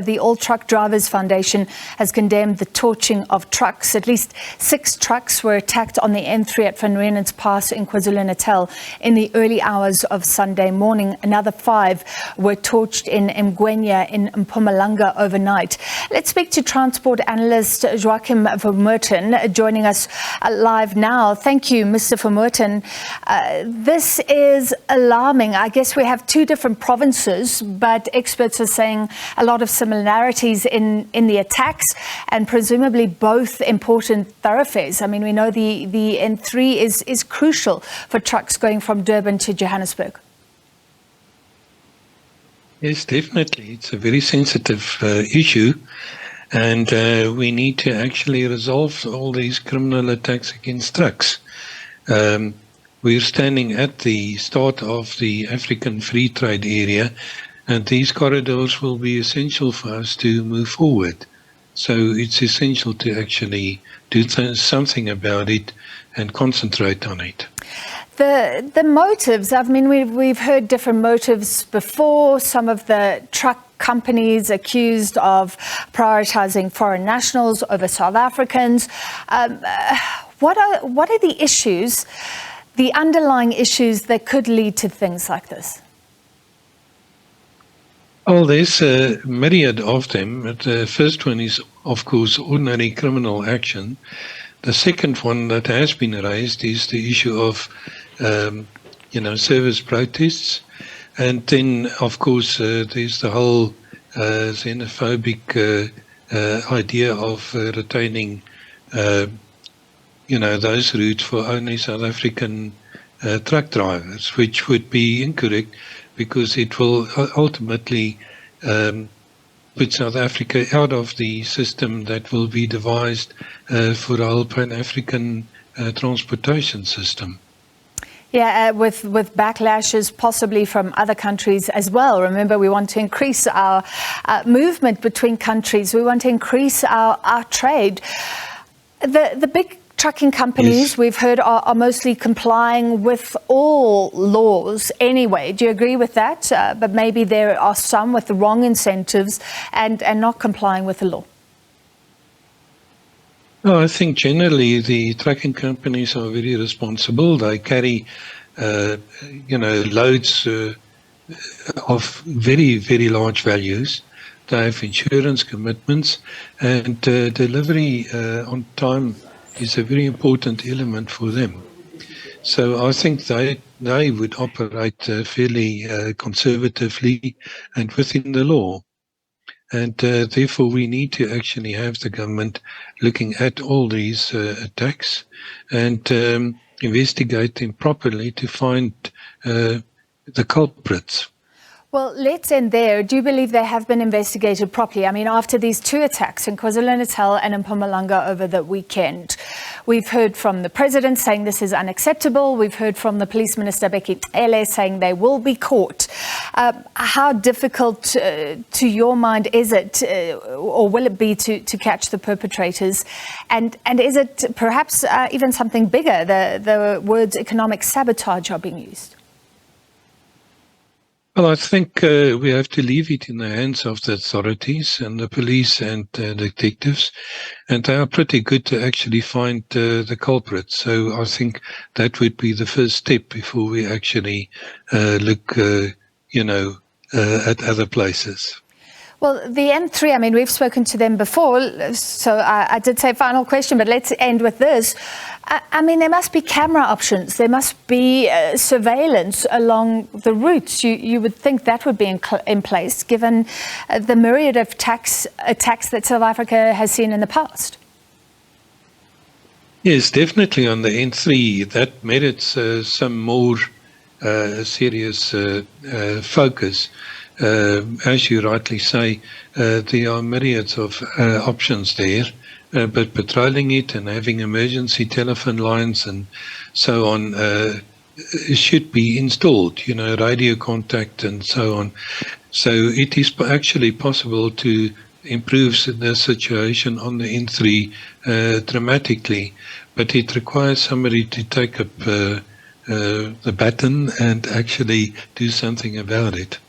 The All Truck Drivers Foundation has condemned the torching of trucks. At least 6 trucks were attacked on the N3 at Reenen's Pass in KwaZulu-Natal in the early hours of Sunday morning. Another 5 were torched in Emgwenya in Mpumalanga overnight. Let's speak to transport analyst Joachim Vermooten, joining us live now. Thank you, Mr. Vermooten. This is alarming. I guess we have 2 different provinces, but experts are saying a lot of similarities in the attacks, and presumably both important thoroughfares. I mean, we know the N3 is crucial for trucks going from Durban to Johannesburg. Yes, definitely. It's a very sensitive issue, and we need to actually resolve all these criminal attacks against trucks. We're standing at the start of the African Free Trade Area, and these corridors will be essential for us to move forward. So it's essential to actually do something about it and concentrate on it. The motives, I mean, we've heard different motives before. Some of the truck companies accused of prioritizing foreign nationals over South Africans. What are the issues, the underlying issues that could lead to things like this? Oh, there's a myriad of them. The first one is, of course, ordinary criminal action. The second one that has been raised is the issue of, service protests. And then, of course, there's the whole xenophobic idea of retaining, those routes for only South African truck drivers, which would be incorrect, because it will ultimately put South Africa out of the system that will be devised for a whole Pan-African transportation system. Yeah, with backlashes possibly from other countries as well. Remember, we want to increase our movement between countries. We want to increase our trade. The big trucking companies, yes, we've heard, are mostly complying with all laws anyway. Do you agree with that? But maybe there are some with the wrong incentives and not complying with the law. No, I think generally the trucking companies are very responsible. They carry, loads of very, very large values. They have insurance commitments, and delivery on time is a very important element for them. So I think they would operate fairly conservatively and within the law. And therefore we need to actually have the government looking at all these attacks and investigate them properly to find the culprits. Well, let's end there. Do you believe they have been investigated properly? I mean, after these 2 attacks in KwaZulu-Natal and in Mpumalanga over the weekend, we've heard from the president saying this is unacceptable. We've heard from the police minister, Emgwenya, saying they will be caught. How difficult, to your mind, is it, or will it be to catch the perpetrators? And is it perhaps even something bigger? The words economic sabotage are being used. Well, I think we have to leave it in the hands of the authorities and the police and detectives, and they are pretty good to actually find the culprits. So I think that would be the first step before we actually look, at other places. Well, the N3, I mean, we've spoken to them before, so I did say final question, but let's end with this. I mean, there must be camera options. There must be surveillance along the routes. You would think that would be in place, given the myriad of attacks that South Africa has seen in the past. Yes, definitely on the N3. That merits some more serious focus. As you rightly say, there are myriads of options there, but patrolling it and having emergency telephone lines and so on should be installed, radio contact and so on. So it is actually possible to improve the situation on the N3 dramatically, but it requires somebody to take up the baton and actually do something about it.